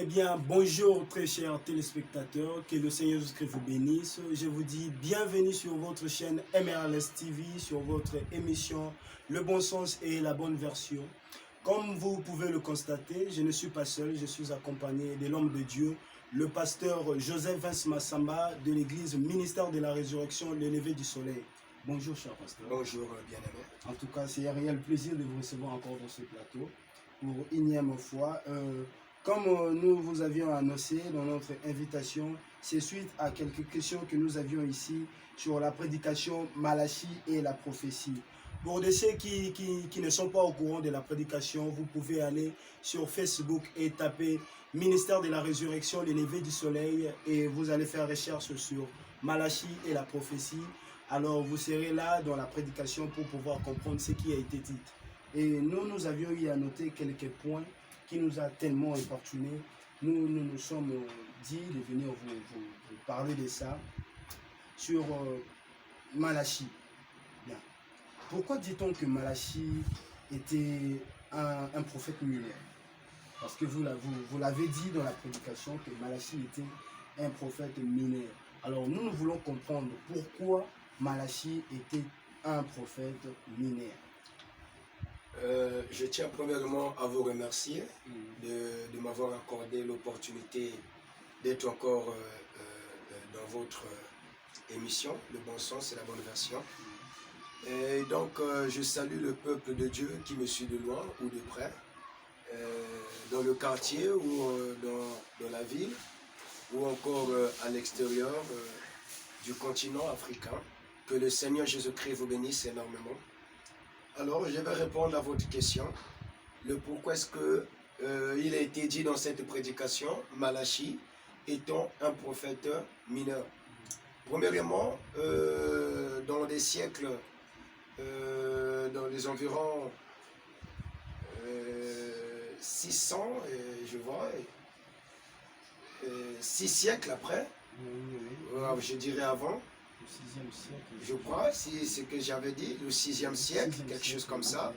bien, bonjour très chers téléspectateurs, que le Seigneur Jésus-Christ vous bénisse. Je vous dis bienvenue sur votre chaîne MRLS TV, sur votre émission Le Bon Sens et la Bonne Version. Comme vous pouvez le constater, je ne suis pas seul, je suis accompagné de l'homme de Dieu, le pasteur Joseph Vince Massamba de l'église Ministère de la Résurrection, le lever du soleil. Bonjour cher pasteur. Bonjour bien-aimé. En tout cas, c'est un réel plaisir de vous recevoir encore dans ce plateau pour une énième fois. Comme nous vous avions annoncé dans notre invitation, c'est suite à quelques questions que nous avions ici sur la prédication Malachie et la prophétie. Pour ceux qui ne sont pas au courant de la prédication, vous pouvez aller sur Facebook et taper Ministère de la Résurrection, le lever du soleil, et vous allez faire recherche sur Malachie et la prophétie. Alors vous serez là dans la prédication pour pouvoir comprendre ce qui a été dit. Et nous avions eu à noter quelques points qui nous a tellement importunés. Nous sommes dit de venir vous parler de ça sur Malachie. Bien. Pourquoi dit-on que Malachie était un prophète mineur? Parce que vous l'avez dit dans la prédication que Malachie était un prophète mineur. Alors nous voulons comprendre pourquoi Malachie était un prophète mineur. Je tiens premièrement à vous remercier de m'avoir accordé l'opportunité d'être encore dans votre émission, Le Bon Sens et la Bonne Version. Et donc, je salue le peuple de Dieu qui me suit de loin ou de près, dans le quartier ou dans la ville, ou encore à l'extérieur du continent africain. Que le Seigneur Jésus-Christ vous bénisse énormément. Alors, je vais répondre à votre question. Le pourquoi est-ce que il a été dit dans cette prédication, Malachie étant un prophète mineur. Premièrement, dans des siècles, dans les environs 600, je vois, 6 siècles après, je dirais avant, Le 6e siècle. je crois, si c'est ce que j'avais dit, le 6e siècle, quelque chose comme ça,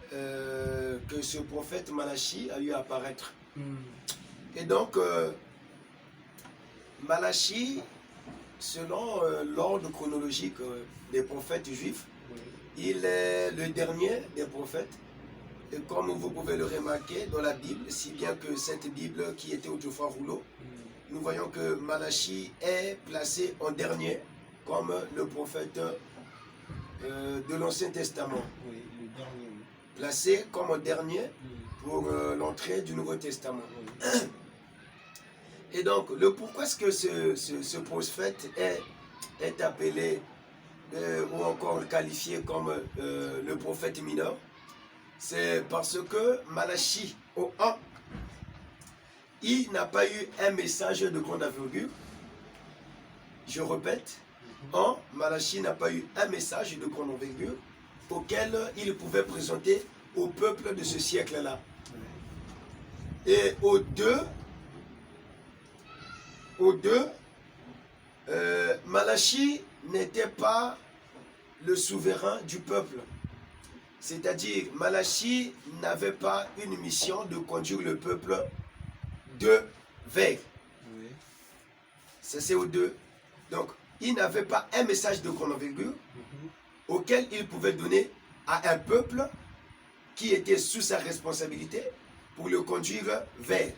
que ce prophète Malachie a eu à apparaître. Et donc, Malachie, selon l'ordre chronologique des prophètes juifs, il est le dernier des prophètes. Et comme vous pouvez le remarquer dans la Bible, si bien que cette Bible qui était autrefois rouleau, nous voyons que Malachie est placé en dernier comme le prophète de l'Ancien Testament. Oui, le dernier. Placé comme en dernier pour l'entrée du Nouveau Testament. Et donc, le pourquoi est-ce que ce prophète est appelé ou encore qualifié comme le prophète mineur? C'est parce que Malachie, au 1, il n'a pas eu un message de grande envergure. Je répète, Malachie n'a pas eu un message de grande envergure auquel il pouvait présenter au peuple de ce siècle-là. Et au 2, Malachie n'était pas le souverain du peuple. C'est-à-dire, Malachie n'avait pas une mission de conduire le peuple de vers. Ça, c'est au 2. Donc, il n'avait pas un message de grande envergure auquel il pouvait donner à un peuple qui était sous sa responsabilité pour le conduire vers.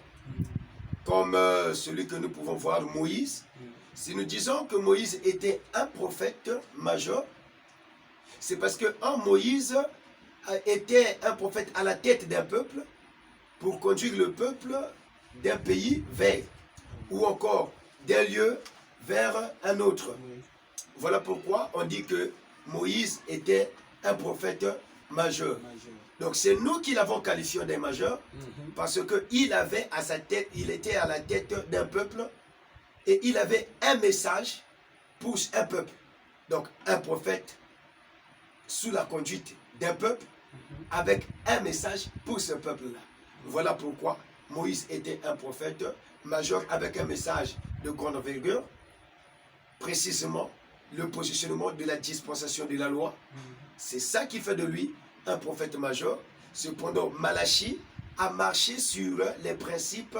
Comme celui que nous pouvons voir, Moïse. Si nous disons que Moïse était un prophète majeur, c'est parce que Moïse était un prophète à la tête d'un peuple pour conduire le peuple d'un pays vers, ou encore d'un lieu vers un autre. Voilà pourquoi on dit que Moïse était un prophète majeur. Donc c'est nous qui l'avons qualifié d'un majeur parce qu'il avait à sa tête, il était à la tête d'un peuple et il avait un message pour un peuple. Donc un prophète sous la conduite d'un peuple avec un message pour ce peuple-là. Voilà pourquoi Moïse était un prophète majeur avec un message de grande envergure, précisément le positionnement de la dispensation de la loi. C'est ça qui fait de lui un prophète majeur. Cependant, Malachie a marché sur les principes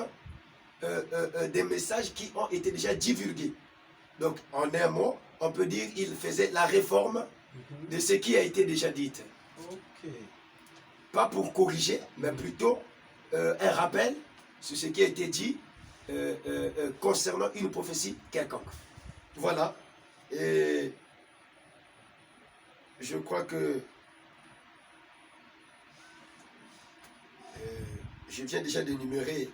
des messages qui ont été déjà divulgués. Donc, en un mot, on peut dire qu'il faisait la réforme de ce qui a été déjà dit. Ok. Pas pour corriger, mais plutôt un rappel sur ce qui a été dit concernant une prophétie quelconque. Voilà. Et je crois que je viens déjà d'énumérer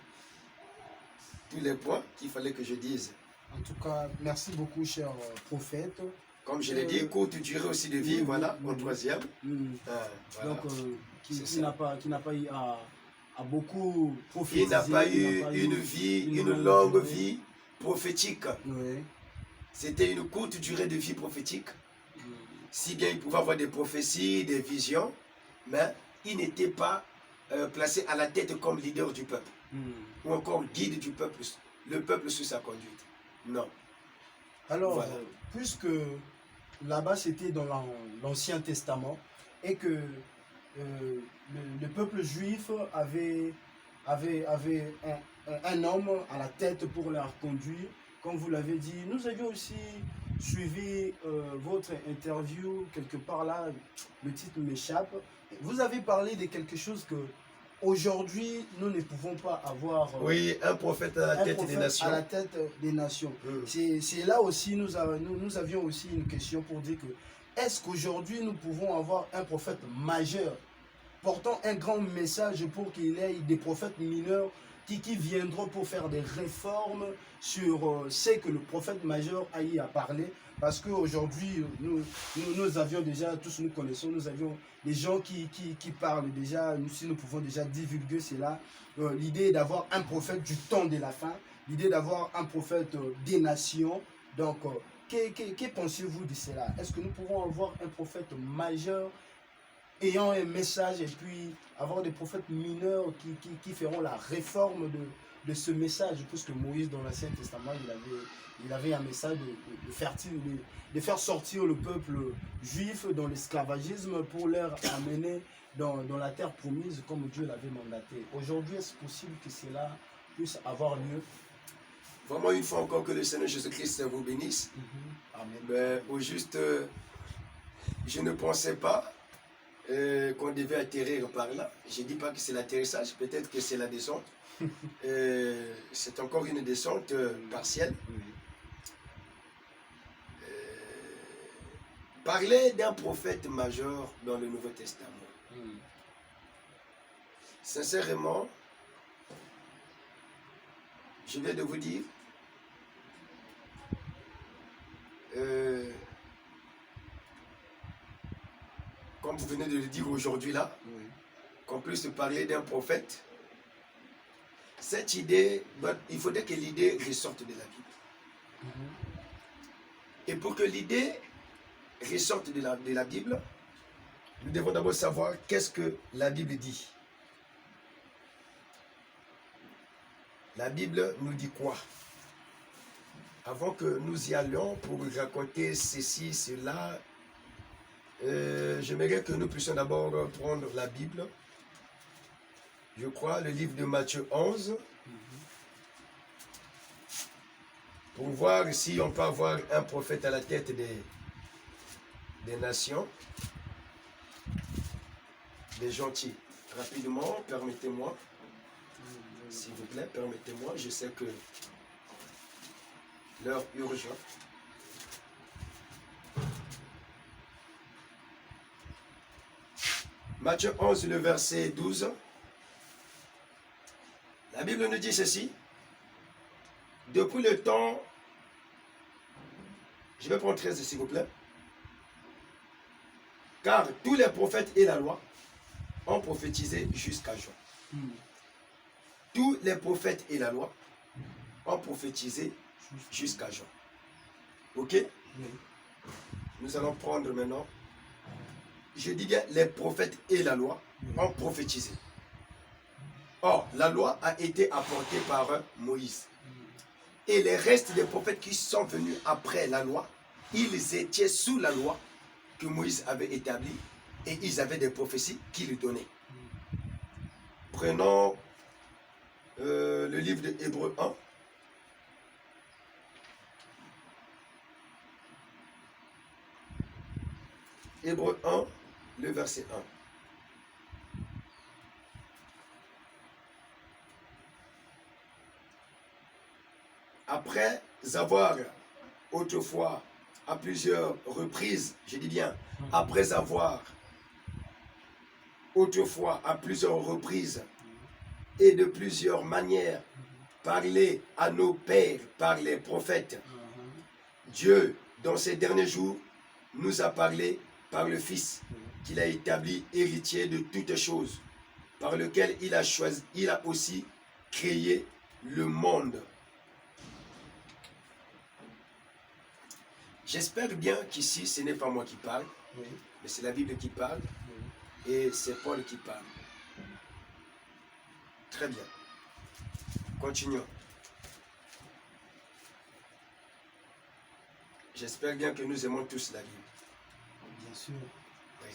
tous les points qu'il fallait que je dise. En tout cas, merci beaucoup, cher prophète. Comme je l'ai dit, courte durée aussi de vie, voilà, au troisième. Voilà. Donc, qui n'a pas eu à beaucoup prophétiser. Il n'a pas eu une longue vie prophétique. Oui. C'était une courte durée de vie prophétique. Si bien il pouvait avoir des prophéties, des visions, mais il n'était pas placé à la tête comme leader du peuple. Ou encore guide du peuple, le peuple sous sa conduite. Non. Alors, voilà. Puisque là-bas c'était dans l'Ancien Testament et que le peuple juif avait un homme à la tête pour leur conduire, comme vous l'avez dit, nous avions aussi suivi votre interview quelque part là, le titre m'échappe. Vous avez parlé de quelque chose que aujourd'hui, nous ne pouvons pas avoir oui, un prophète à la tête des nations. À la tête des nations. C'est là aussi, nous avions aussi une question pour dire que est-ce qu'aujourd'hui, nous pouvons avoir un prophète majeur portant un grand message pour qu'il y ait des prophètes mineurs qui viendront pour faire des réformes sur ce que le prophète majeur a eu à parler. Parce qu'aujourd'hui, nous avions déjà, tous nous connaissons, nous avions des gens qui parlent déjà, si nous pouvons déjà divulguer cela. L'idée d'avoir un prophète du temps de la fin, l'idée d'avoir un prophète des nations. Donc, que pensez-vous de cela? Est-ce que nous pourrons avoir un prophète majeur ayant un message et puis avoir des prophètes mineurs qui feront la réforme de ce message, puisque Moïse dans l'Ancien Testament il avait un message de faire sortir le peuple juif dans l'esclavagisme pour leur amener dans la terre promise comme Dieu l'avait mandaté. Aujourd'hui, est-ce possible que cela puisse avoir lieu? Vraiment, une fois encore, que le Seigneur Jésus-Christ vous bénisse. Amen. Mais au juste, je ne pensais pas qu'on devait atterrir par là. Je ne dis pas que c'est l'atterrissage, peut-être que c'est la descente. C'est encore une descente partielle. Parler d'un prophète majeur dans le Nouveau Testament. Sincèrement, je viens de vous dire, comme vous venez de le dire aujourd'hui là, qu'on puisse parler d'un prophète, cette idée, il faudrait que l'idée ressorte de la Bible. Et pour que l'idée ressorte de la Bible, nous devons d'abord savoir qu'est-ce que la Bible dit. La Bible nous dit quoi? Avant que nous y allions pour raconter ceci, cela, j'aimerais que nous puissions d'abord prendre la Bible. Je crois le livre de Matthieu 11. Pour voir si on peut avoir un prophète à la tête des nations. Des gentils. Rapidement, permettez-moi. S'il vous plaît, permettez-moi. Je sais que l'heure urge. Matthieu 11, le verset 12. La Bible nous dit ceci. Depuis le temps, je vais prendre 13 s'il vous plaît. Car tous les prophètes et la loi ont prophétisé jusqu'à Jean. Tous les prophètes et la loi ont prophétisé jusqu'à Jean. Ok? Nous allons prendre maintenant. Je dis bien les prophètes et la loi ont prophétisé. Or, la loi a été apportée par Moïse. Et les restes des prophètes qui sont venus après la loi, ils étaient sous la loi que Moïse avait établie et ils avaient des prophéties qu'il donnait. Prenons le livre de Hébreux 1. Hébreux 1, le verset 1. Après avoir autrefois, à plusieurs reprises, je dis bien, après avoir autrefois, à plusieurs reprises et de plusieurs manières, parlé à nos pères par les prophètes, Dieu, dans ces derniers jours, nous a parlé par le Fils, qu'il a établi héritier de toutes choses, par lequel il a aussi créé le monde. J'espère bien qu'ici, ce n'est pas moi qui parle, mais c'est la Bible qui parle, et c'est Paul qui parle. Très bien. Continuons. J'espère bien que nous aimons tous la Bible. Bien sûr. Oui.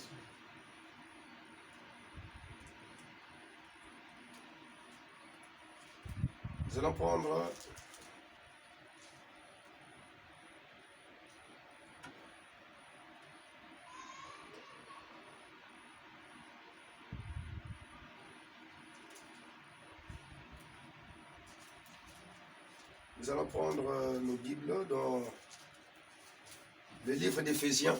Nous allons prendre nos Bibles dans le livre d'Éphésiens.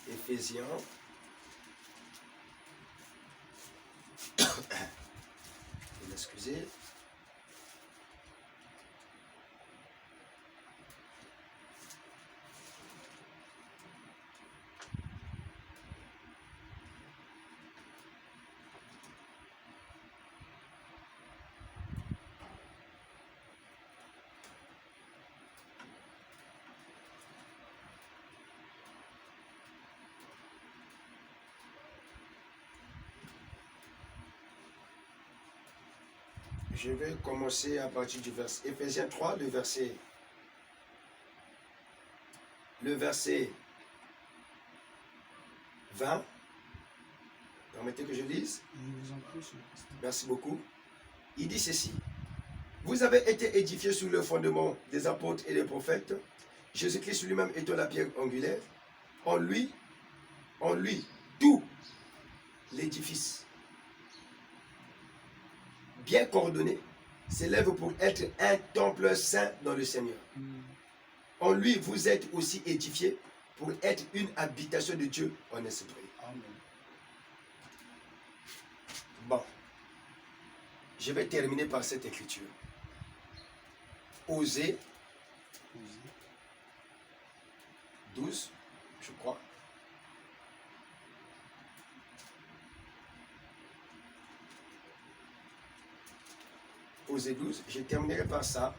Éphésiens. Excusez. Je vais commencer à partir du verset Éphésiens 3, le verset 20. Permettez que je lise. Merci beaucoup. Il dit ceci. Vous avez été édifiés sur le fondement des apôtres et des prophètes, Jésus-Christ lui-même étant la pierre angulaire. En lui, tout l'édifice bien coordonné s'élève pour être un temple saint dans le Seigneur. En lui, vous êtes aussi édifiés pour être une habitation de Dieu en esprit. Amen. Bon, je vais terminer par cette écriture. Osée 12, je crois. Osée 12, je terminerai par ça.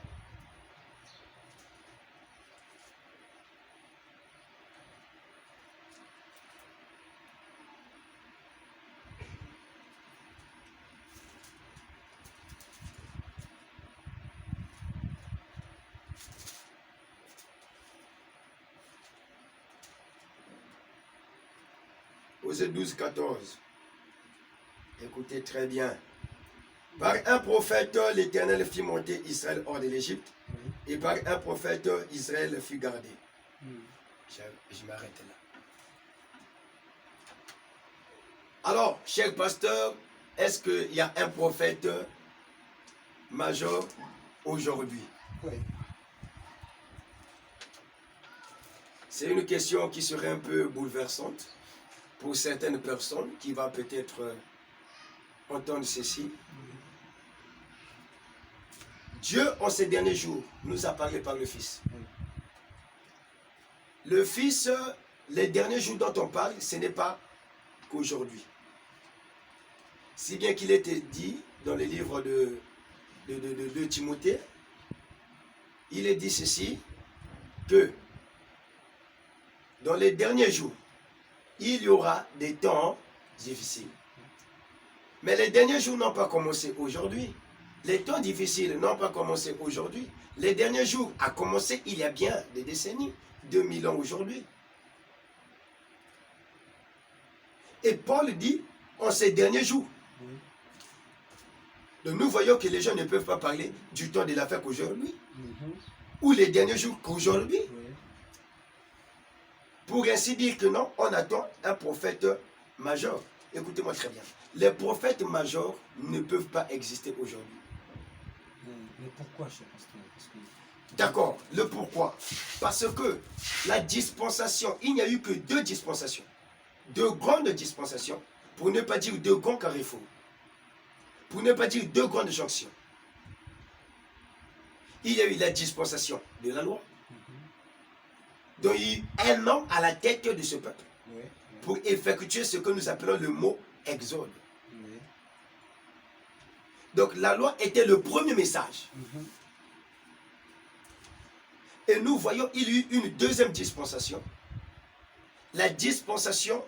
Osée 12, 14. Écoutez très bien. Par un prophète, l'Éternel fit monter Israël hors de l'Égypte, et par un prophète, Israël fut gardé. Je m'arrête là. Alors, cher pasteur, est-ce qu'il y a un prophète majeur aujourd'hui? Oui. C'est une question qui serait un peu bouleversante pour certaines personnes qui vont peut-être entendre ceci. Dieu, en ces derniers jours, nous a parlé par le Fils. Le Fils, les derniers jours dont on parle, ce n'est pas qu'aujourd'hui. Si bien qu'il était dit dans le livre de Timothée, il est dit ceci, que dans les derniers jours, il y aura des temps difficiles. Mais les derniers jours n'ont pas commencé aujourd'hui. Les temps difficiles n'ont pas commencé aujourd'hui. Les derniers jours ont commencé il y a bien des décennies, 2000 ans aujourd'hui. Et Paul dit, en ces derniers jours, donc nous voyons que les gens ne peuvent pas parler du temps de la fête qu'aujourd'hui. ou les derniers jours qu'aujourd'hui. Oui. Pour ainsi dire que non, on attend un prophète major. Écoutez-moi très bien. Les prophètes majors ne peuvent pas exister aujourd'hui. Mais pourquoi, cher pasteur? Parce que D'accord, le pourquoi. Parce que la dispensation, il n'y a eu que 2 dispensations. 2 grandes dispensations, pour ne pas dire 2 grands carrefours. Pour ne pas dire 2 grandes jonctions. Il y a eu la dispensation de la loi, dont il y a eu un homme à la tête de ce peuple, Oui. pour effectuer ce que nous appelons le mot exode. Oui. Donc la loi était le premier message. Et nous voyons, il y a eu une deuxième dispensation, la dispensation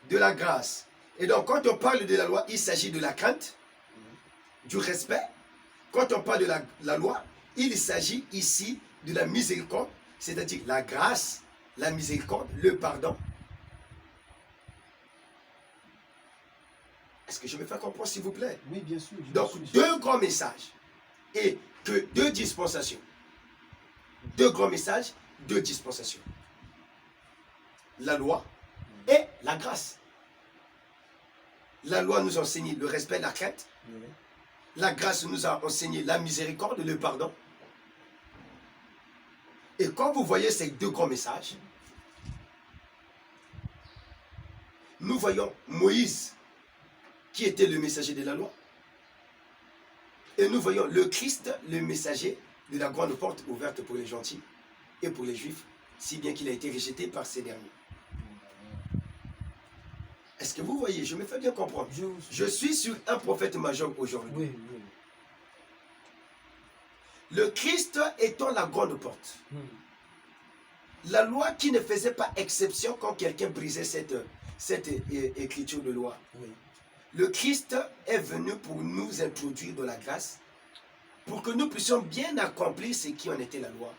de la grâce. Et donc quand on parle de la loi, il s'agit de la crainte, du respect. Quand on parle de la loi, il s'agit ici de la miséricorde, c'est-à-dire la grâce, la miséricorde, le pardon. Est-ce que je me fais comprendre, s'il vous plaît? Oui, bien sûr. Donc, 2 grands messages et que 2 dispensations. 2 grands messages, 2 dispensations. La loi et la grâce. La loi nous enseigne le respect, la crainte. Oui. La grâce nous a enseigné la miséricorde, le pardon. Et quand vous voyez ces 2 grands messages, nous voyons Moïse, qui était le messager de la loi. Et nous voyons le Christ, le messager de la grande porte ouverte pour les gentils et pour les juifs, si bien qu'il a été rejeté par ces derniers. Est-ce que vous voyez? Je me fais bien comprendre. Je suis sur un prophète major aujourd'hui. Oui, oui. Le Christ étant la grande porte. La loi qui ne faisait pas exception quand quelqu'un brisait cette écriture de loi. Oui. Le Christ est venu pour nous introduire dans la grâce, pour que nous puissions bien accomplir ce qui en était la loi.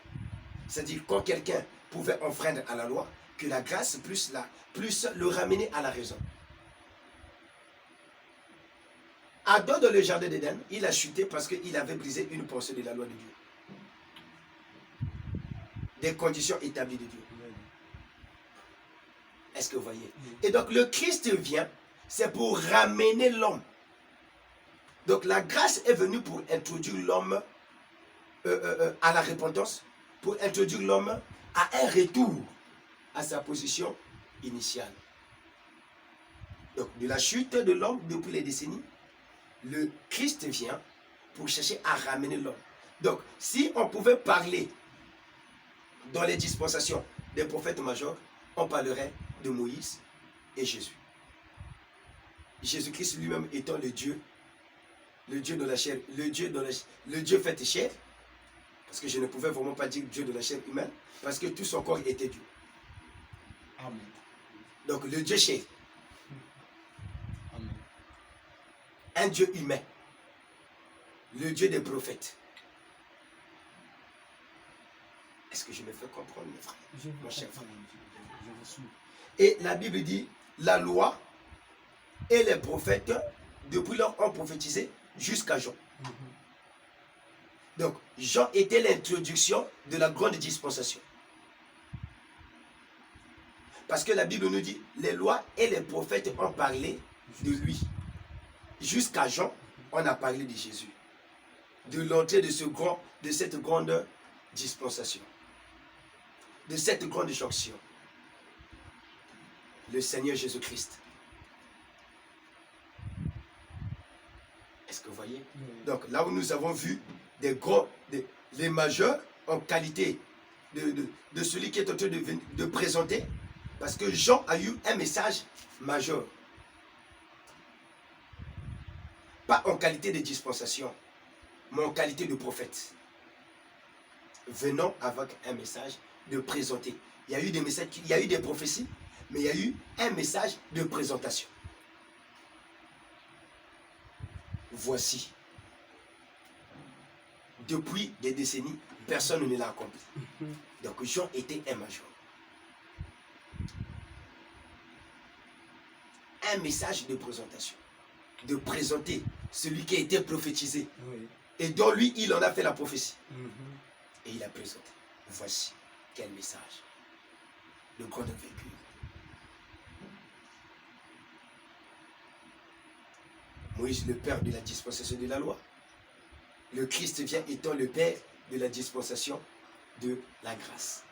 C'est-à-dire quand quelqu'un pouvait enfreindre à la loi, que la grâce plus le ramener à la raison. Adam dans le jardin d'Éden, il a chuté parce qu'il avait brisé une pensée de la loi de Dieu. Des conditions établies de Dieu. Est-ce que vous voyez? Et donc le Christ vient, c'est pour ramener l'homme. Donc la grâce est venue pour introduire l'homme à la repentance, pour introduire l'homme à un retour à sa position initiale. Donc de la chute de l'homme depuis les décennies, le Christ vient pour chercher à ramener l'homme. Donc si on pouvait parler dans les dispensations des prophètes majors, on parlerait de Moïse et Jésus. Jésus-Christ lui-même étant le Dieu de la chair, le Dieu fait chair, parce que je ne pouvais vraiment pas dire Dieu de la chair humaine, parce que tout son corps était Dieu. Amen. Donc le Dieu chair, Amen. un Dieu humain, le Dieu des prophètes. Est-ce que je me fais comprendre, mes frères, mon cher frère? Je vous suis. Et la Bible dit, la loi et les prophètes, depuis lors, ont prophétisé jusqu'à Jean. Donc, Jean était l'introduction de la grande dispensation. Parce que la Bible nous dit, les lois et les prophètes ont parlé de lui. Jusqu'à Jean, on a parlé de Jésus. De l'entrée de cette grande dispensation. De cette grande jonction. Le Seigneur Jésus-Christ. Est-ce que vous voyez? Donc là où nous avons vu les majeurs en qualité de celui qui est en train de présenter, parce que Jean a eu un message majeur. Pas en qualité de dispensation, mais en qualité de prophète. Venant avec un message de présenter. Il y a eu des messages, il y a eu des prophéties, mais il y a eu un message de présentation. Voici. Depuis des décennies, personne ne l'a accompli. Donc Jean était un major. Un message de présentation. De présenter celui qui a été prophétisé. Oui. Et dont lui, il en a fait la prophétie. Et il a présenté. Voici quel message de grande envergure. Moïse, le père de la dispensation de la loi. Le Christ vient étant le père de la dispensation de la grâce.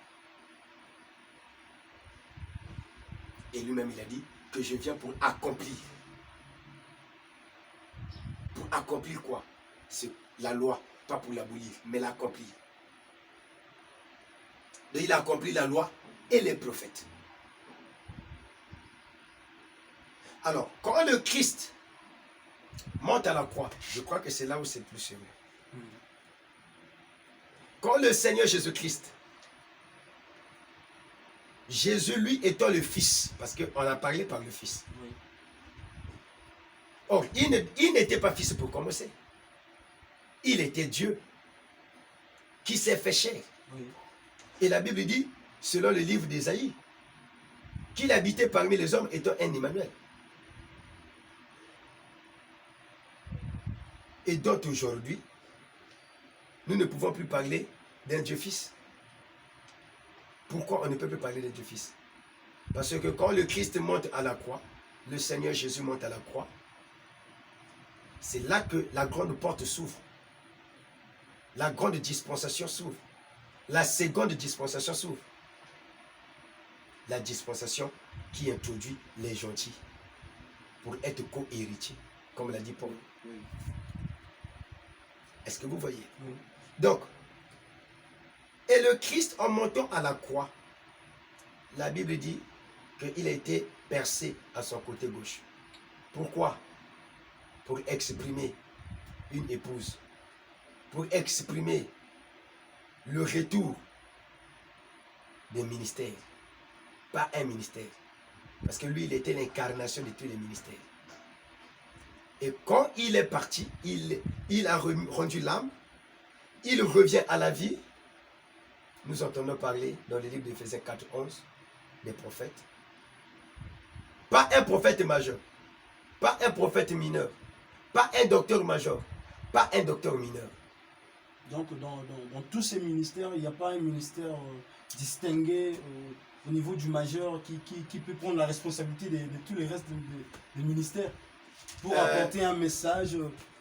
Et lui-même, il a dit que je viens pour accomplir. Pour accomplir quoi? C'est la loi, pas pour l'abolir, mais l'accomplir. Donc il a accompli la loi et les prophètes. Alors, quand le Christ monte à la croix, je crois que c'est là où c'est plus sérieux. Quand le Seigneur Jésus-Christ, Jésus lui étant le Fils, parce qu'on a parlé par le Fils. Oui. Or, il n'était pas Fils pour commencer. Il était Dieu qui s'est fait chair. Oui. Et la Bible dit, selon le livre d'Ésaïe, qu'il habitait parmi les hommes étant un Emmanuel. Et donc aujourd'hui, nous ne pouvons plus parler d'un Dieu Fils. Pourquoi on ne peut plus parler d'un Dieu Fils? Parce que quand le Christ monte à la croix, le Seigneur Jésus monte à la croix, c'est là que la grande porte s'ouvre. La grande dispensation s'ouvre. La seconde dispensation s'ouvre. La dispensation qui introduit les gentils pour être co-héritiers, comme l'a dit Paul. Oui. Est-ce que vous voyez? Oui. Donc, et le Christ en montant à la croix, la Bible dit qu'il a été percé à son côté gauche. Pourquoi? Pour exprimer une épouse. Pour exprimer le retour des ministères. Pas un ministère. Parce que lui, il était l'incarnation de tous les ministères. Et quand il est parti, il a rendu l'âme, il revient à la vie. Nous entendons parler dans le livre d'Éphésiens 4:11 des prophètes. Pas un prophète majeur, pas un prophète mineur, pas un docteur majeur, pas un docteur mineur. Donc, dans tous ces ministères, il n'y a pas un ministère distingué au niveau du majeur qui peut prendre la responsabilité de tous les restes des ministères pour apporter un message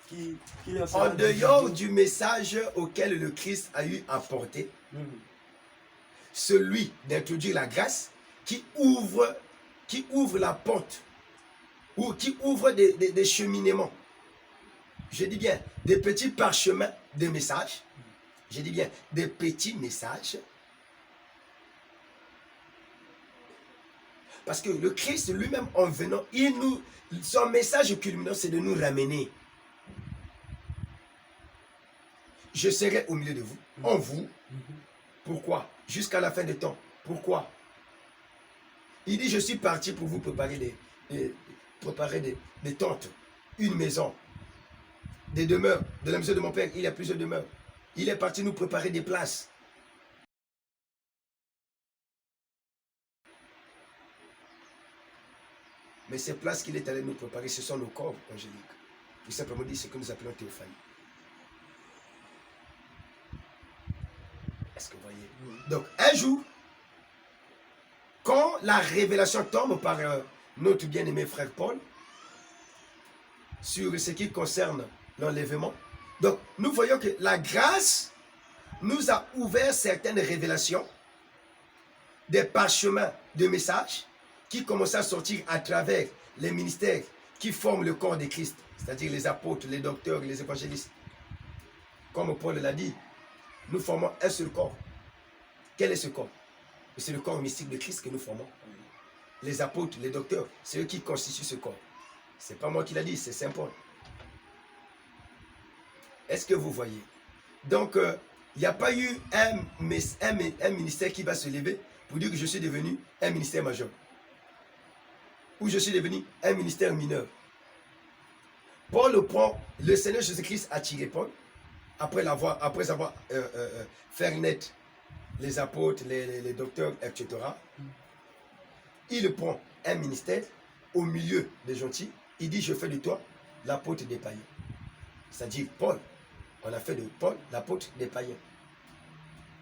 qui leur sera En dehors diffusé. du message auquel le Christ a eu à porter, celui d'introduire la grâce qui ouvre la porte ou qui ouvre des cheminements. Je dis bien des petits parchemins de messages. Je dis bien des petits messages. Parce que le Christ lui-même en venant, son message culminant, c'est de nous ramener. Je serai au milieu de vous, en vous. Pourquoi? Jusqu'à la fin des temps. Pourquoi? Il dit, je suis parti pour vous préparer des tentes, une maison, des demeures. De la maison de mon Père, il y a plusieurs demeures. Il est parti nous préparer des places. Mais ces places qu'il est allé nous préparer, ce sont nos corps angéliques. Tout simplement dit ce que nous appelons théophanie. Est-ce que vous voyez? Donc, un jour, quand la révélation tombe par notre bien-aimé frère Paul, sur ce qui concerne l'enlèvement, donc nous voyons que la grâce nous a ouvert certaines révélations, des parchemins de messages qui commençaient à sortir à travers les ministères qui forment le corps de Christ, c'est-à-dire les apôtres, les docteurs, les évangélistes. Comme Paul l'a dit, nous formons un seul corps. Quel est ce corps? C'est le corps mystique de Christ que nous formons. Les apôtres, les docteurs, c'est eux qui constituent ce corps. Ce n'est pas moi qui l'a dit, c'est Saint Paul. Est-ce que vous voyez? Donc, il n'y a pas eu un ministère qui va se lever pour dire que je suis devenu un ministère majeur. Ou je suis devenu un ministère mineur. Paul prend, le Seigneur Jésus-Christ a tiré Paul, après avoir fait naître les apôtres, les docteurs, etc. Il prend un ministère au milieu des gentils. Il dit, je fais de toi l'apôtre des païens. C'est-à-dire Paul. On a fait de Paul l'apôtre des païens.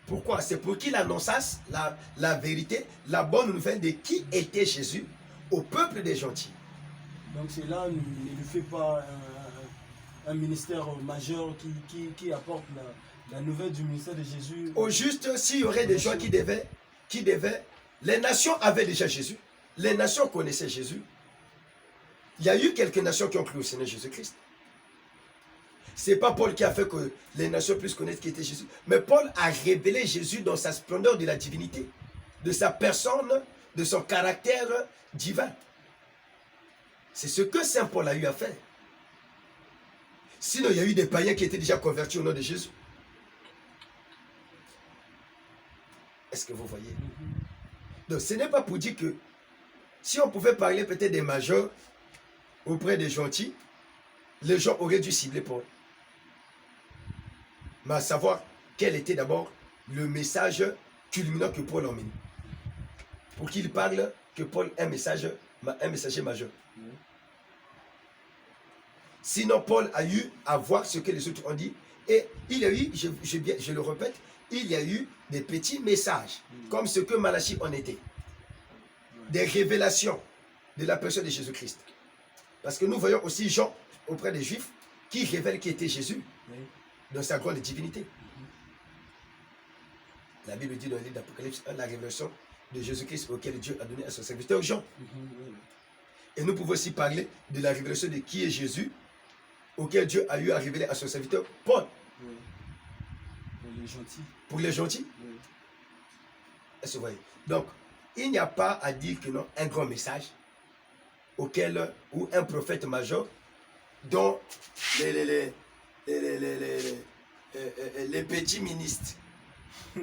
Pourquoi? C'est pour qu'il annonçasse la vérité, la bonne nouvelle de qui était Jésus au peuple des gentils. Donc cela ne lui fait pas un ministère majeur qui apporte la nouvelle du ministère de Jésus. Au juste, s'il y aurait des gens qui devaient, les nations avaient déjà Jésus, les nations connaissaient Jésus. Il y a eu quelques nations qui ont cru au Seigneur Jésus-Christ. Ce n'est pas Paul qui a fait que les nations puissent connaître qui était Jésus, mais Paul a révélé Jésus dans sa splendeur de la divinité, de sa personne, de son caractère divin. C'est ce que Saint Paul a eu à faire. Sinon, il y a eu des païens qui étaient déjà convertis au nom de Jésus. Est-ce que vous voyez? Donc, ce n'est pas pour dire que si on pouvait parler peut-être des majeurs auprès des gentils, les gens auraient dû cibler Paul. Mais à savoir quel était d'abord le message culminant que Paul a emmené. Pour qu'il parle que Paul est un messager majeur. Sinon, Paul a eu à voir ce que les autres ont dit. Et il y a eu, je le répète, il y a eu des petits messages, comme ce que Malachie en était. Des révélations de la personne de Jésus-Christ. Parce que nous voyons aussi Jean, auprès des Juifs, qui révèle qui était Jésus, dans sa grande divinité. La Bible dit dans le livre d'Apocalypse 1, la révélation de Jésus-Christ auquel Dieu a donné à son serviteur Jean. Et nous pouvons aussi parler de la révélation de qui est Jésus, auquel Dieu a eu à révéler à son serviteur Paul. Pour les gentils. Pour les gentils. Est-ce que vous voyez? Donc, il n'y a pas à dire que non, un grand message auquel, ou un prophète majeur dont les petits ministres,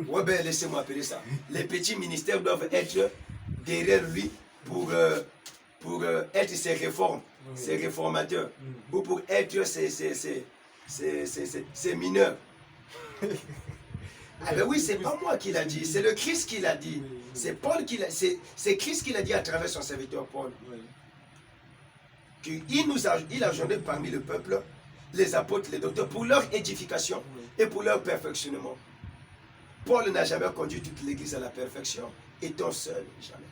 ouais ben laissez-moi appeler ça, les petits ministères doivent être derrière lui pour être ses réformes, ses réformateurs, ou pour être ses mineurs. Ah ben oui, c'est pas moi qui l'a dit, c'est le Christ qui l'a dit. C'est Paul qui l'a, c'est Christ qui l'a dit à travers son serviteur Paul. Il a joint parmi le peuple les apôtres, les docteurs, pour leur édification et pour leur perfectionnement. Paul n'a jamais conduit toute l'église à la perfection, étant seul, jamais.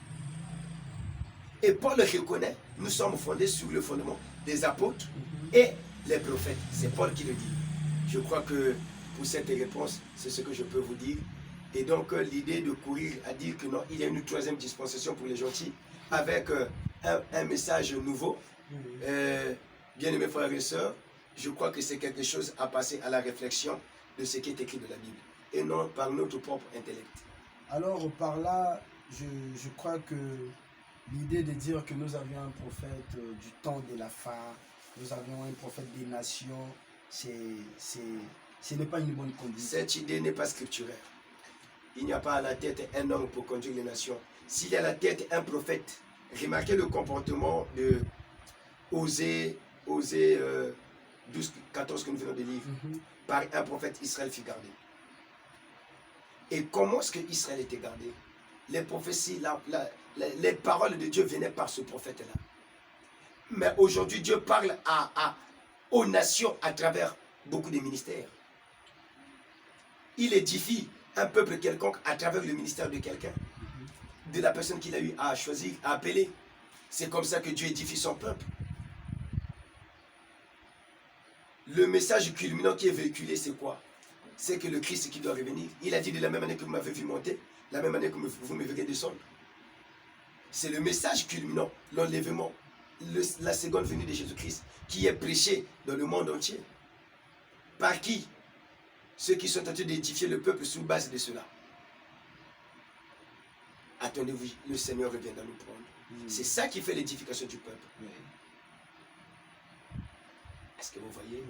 Et Paul reconnaît, nous sommes fondés sur le fondement des apôtres et les prophètes. C'est Paul qui le dit. Je crois que pour cette réponse, c'est ce que je peux vous dire. Et donc l'idée de courir à dire que non, il y a une troisième dispensation pour les gentils, avec un message nouveau. Bien-aimés frères et sœurs, je crois que c'est quelque chose à passer à la réflexion de ce qui est écrit de la Bible, et non par notre propre intellect. Alors par là, je crois que l'idée de dire que nous avions un prophète du temps de la fin, nous avions un prophète des nations, ce n'est pas une bonne condition. Cette idée n'est pas scripturaire. Il n'y a pas à la tête un homme pour conduire les nations. S'il y a à la tête un prophète, remarquez le comportement de Osée 12, 14 que nous venons de lire. Par un prophète, Israël fut gardé. Et comment est-ce que Israël était gardé? Les prophéties, les paroles de Dieu venaient par ce prophète-là. Mais aujourd'hui, Dieu parle aux nations à travers beaucoup de ministères. Il édifie un peuple quelconque à travers le ministère de quelqu'un, de la personne qu'il a eu à choisir, à appeler. C'est comme ça que Dieu édifie son peuple. Le message culminant qui est véhiculé, c'est quoi? C'est que le Christ qui doit revenir. Il a dit de la même année que vous m'avez vu monter, la même année que vous me verrez descendre. C'est le message culminant, l'enlèvement, la seconde venue de Jésus-Christ, qui est prêché dans le monde entier. Par qui? Ceux qui sont en train d'édifier le peuple sur base de cela. Attendez-vous, le Seigneur reviendra nous prendre. C'est ça qui fait l'édification du peuple. Est-ce que vous voyez?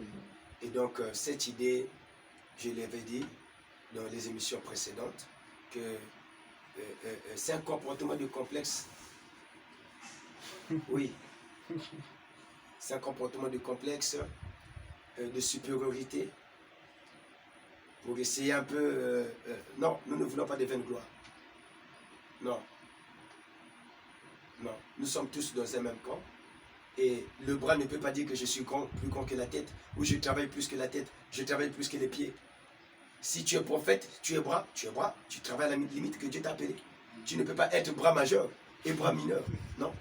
Et donc, cette idée, je l'avais dit dans les émissions précédentes, que c'est un comportement de complexe. Oui. C'est un comportement de complexe, de supériorité, pour essayer un peu... non, nous ne voulons pas de vaine gloire. Non. Non. Nous sommes tous dans un même camp. Et le bras ne peut pas dire que je suis grand, plus grand que la tête, ou je travaille plus que la tête, je travaille plus que les pieds. Si tu es prophète, tu es bras, tu travailles à la limite que Dieu t'a appelé. Tu ne peux pas être bras majeur et bras mineur. Non.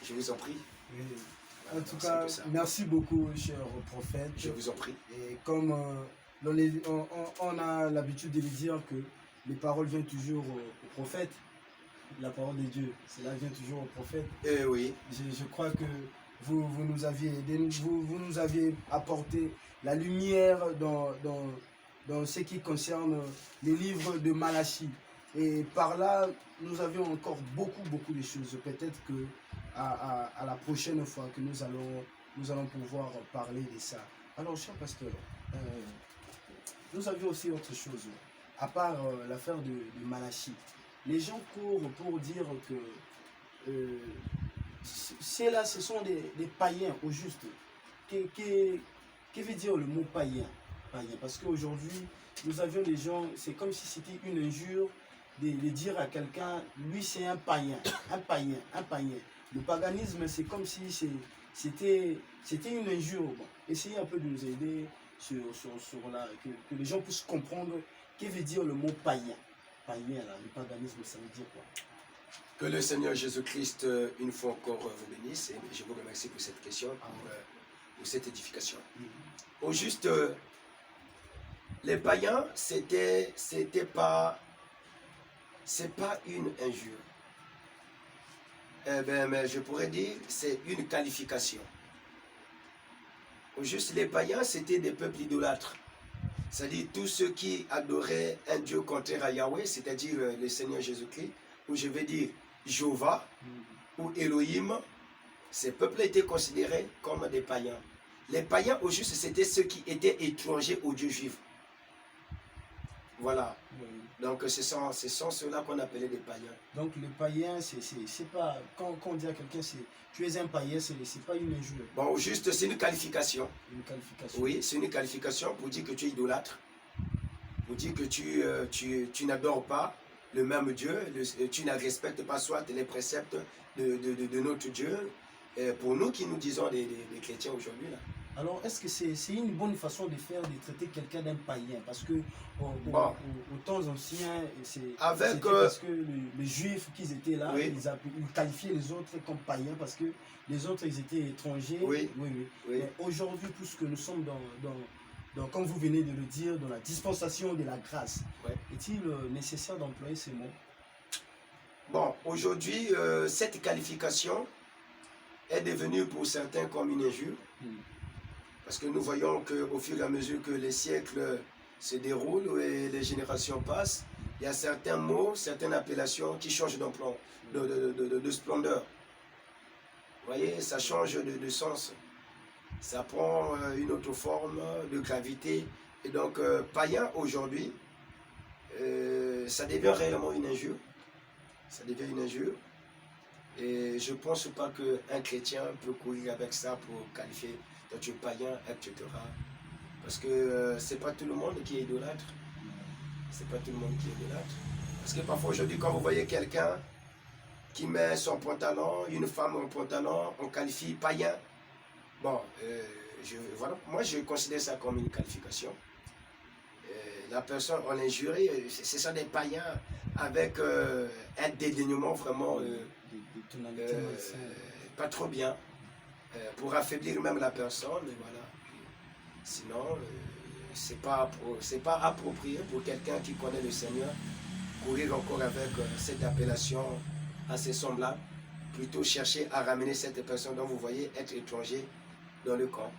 Je vous en prie. Et en tout C'est cas, que ça. merci beaucoup, cher prophète. Je vous en prie. Et comme on a l'habitude de le dire que les paroles viennent toujours au prophète, la parole de Dieu, cela vient toujours au prophète. Oui. Je crois que vous nous aviez aidé, vous nous aviez apporté la lumière dans ce qui concerne les livres de Malachie. Et par là, nous avions encore beaucoup de choses. Peut-être que à la prochaine fois que nous allons pouvoir parler de ça. Alors, cher pasteur, nous avions aussi autre chose. À part l'affaire de Malachie, les gens courent pour dire que là, ce sont des païens, au juste. Que veut dire le mot païen? Parce qu'aujourd'hui, nous avions des gens, c'est comme si c'était une injure de dire à quelqu'un, lui c'est un païen. Le paganisme, c'est comme si c'était une injure. Bon, essayez un peu de nous aider sur que les gens puissent comprendre que veut dire le mot païen. Païen, là, le paganisme, ça veut dire quoi? Que le Seigneur Jésus-Christ, une fois encore, vous bénisse. Et je vous remercie pour cette question, pour cette édification. Au juste, les païens, c'est pas une injure. Mais je pourrais dire, c'est une qualification. Au juste, les païens, c'était des peuples idolâtres. C'est-à-dire tous ceux qui adoraient un Dieu contraire à Yahweh, c'est-à-dire le Seigneur Jésus-Christ, ou je vais dire Jéhovah, ou Elohim, ces peuples étaient considérés comme des païens. Les païens, au juste, c'était ceux qui étaient étrangers au Dieu juif. Voilà. Donc, ce sont ceux-là qu'on appelait des païens. Donc, les païens, c'est pas. Quand on dit à quelqu'un, tu es un païen, c'est pas une injure. Bon, au juste, c'est une qualification. Une qualification. Oui, c'est une qualification pour dire que tu es idolâtre. Pour dire que tu n'adores pas le même Dieu, tu ne respectes pas soit les préceptes de notre Dieu. Pour nous qui nous disons des chrétiens aujourd'hui, là. Alors, est-ce que c'est une bonne façon de faire, de traiter quelqu'un d'un païen? Parce que au temps anciens, c'était parce que les juifs qui étaient là, oui. ils qualifiaient les autres comme païens parce que les autres, ils étaient étrangers. Oui. Mais aujourd'hui, puisque nous sommes comme vous venez de le dire, dans la dispensation de la grâce, est-il nécessaire d'employer ces mots? Bon, aujourd'hui, cette qualification est devenue pour certains comme une injure. Parce que nous voyons qu'au fur et à mesure que les siècles se déroulent et les générations passent, il y a certains mots, certaines appellations qui changent d'emploi, de splendeur. Vous voyez, ça change de sens. Ça prend une autre forme de gravité. Et donc, païen aujourd'hui, ça devient réellement une injure. Ça devient une injure. Et je ne pense pas qu'un chrétien peut courir avec ça pour qualifier. Toi, tu es païen, etc. Parce que c'est pas tout le monde qui est idolâtre. C'est pas tout le monde qui est idolâtre. Parce que parfois aujourd'hui, quand vous voyez quelqu'un qui met son pantalon, une femme en pantalon, on qualifie païen. Bon, voilà, moi je considère ça comme une qualification. La personne, on l'injurie, ce sont des païens avec un dédaignement vraiment pas trop bien. Pour affaiblir même la personne, et voilà. Sinon, c'est pas approprié pour quelqu'un qui connaît le Seigneur courir encore avec cette appellation assez semblable, plutôt chercher à ramener cette personne dont vous voyez être étranger dans le camp.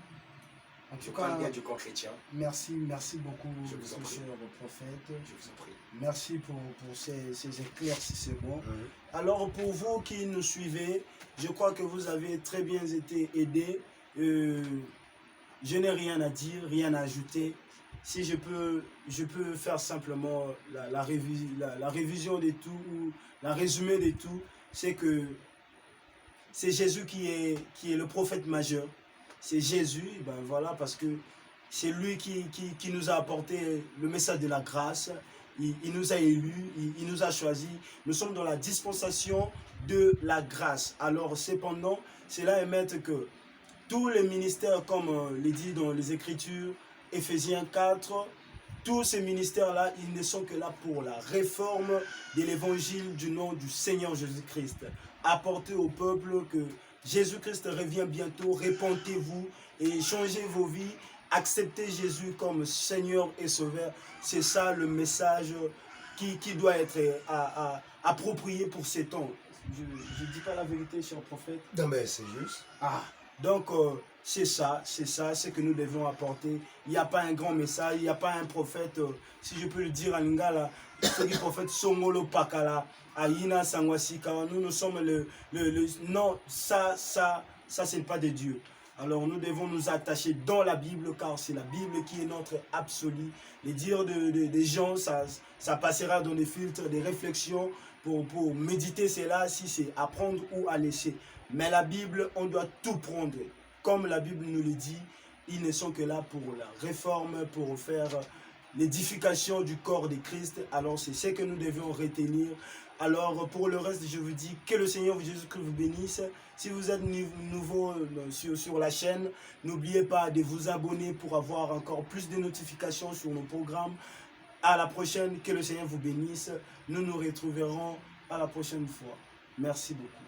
En tout Je cas, parle bien du camp chrétien. Merci beaucoup, Je vous en prie. cher prophète. Je vous en prie. Merci pour ces éclaircissements. Alors, pour vous qui nous suivez, je crois que vous avez très bien été aidés. Je n'ai rien à dire, rien à ajouter. Si je peux faire simplement la révision de tout, ou la résumé de tout, c'est que c'est Jésus qui est le prophète majeur. C'est Jésus, ben voilà, parce que c'est lui qui nous a apporté le message de la grâce. Il nous a élus, il nous a choisis. Nous sommes dans la dispensation de la grâce. Alors cependant, cela émet que tous les ministères, comme le dit dans les Écritures, Éphésiens 4, tous ces ministères-là, ils ne sont que là pour la réforme de l'évangile du nom du Seigneur Jésus-Christ. Apportez au peuple que Jésus-Christ revient bientôt, répentez-vous et changez vos vies. Acceptez Jésus comme Seigneur et Sauveur. C'est ça le message qui doit être approprié pour ces temps. Je ne dis pas la vérité, cher prophète. Non, mais c'est juste. Ah, donc c'est ça, c'est que nous devons apporter. Il n'y a pas un grand message, il n'y a pas un prophète, si je peux le dire en lingala, le prophète Songolo Pakala, Aïna Sangwasika, nous sommes non, ça c'est pas de Dieu. Alors nous devons nous attacher dans la Bible, car c'est la Bible qui est notre absolu. Les dires des gens, ça passera dans des filtres, des réflexions pour méditer cela, si c'est à prendre ou à laisser. Mais la Bible, on doit tout prendre. Comme la Bible nous le dit, ils ne sont que là pour la réforme, pour faire l'édification du corps de Christ. Alors c'est ce que nous devons retenir. Alors pour le reste, je vous dis que le Seigneur Jésus-Christ vous bénisse. Si vous êtes nouveau sur la chaîne, n'oubliez pas de vous abonner pour avoir encore plus de notifications sur nos programmes. À la prochaine, que le Seigneur vous bénisse. Nous nous retrouverons à la prochaine fois. Merci beaucoup.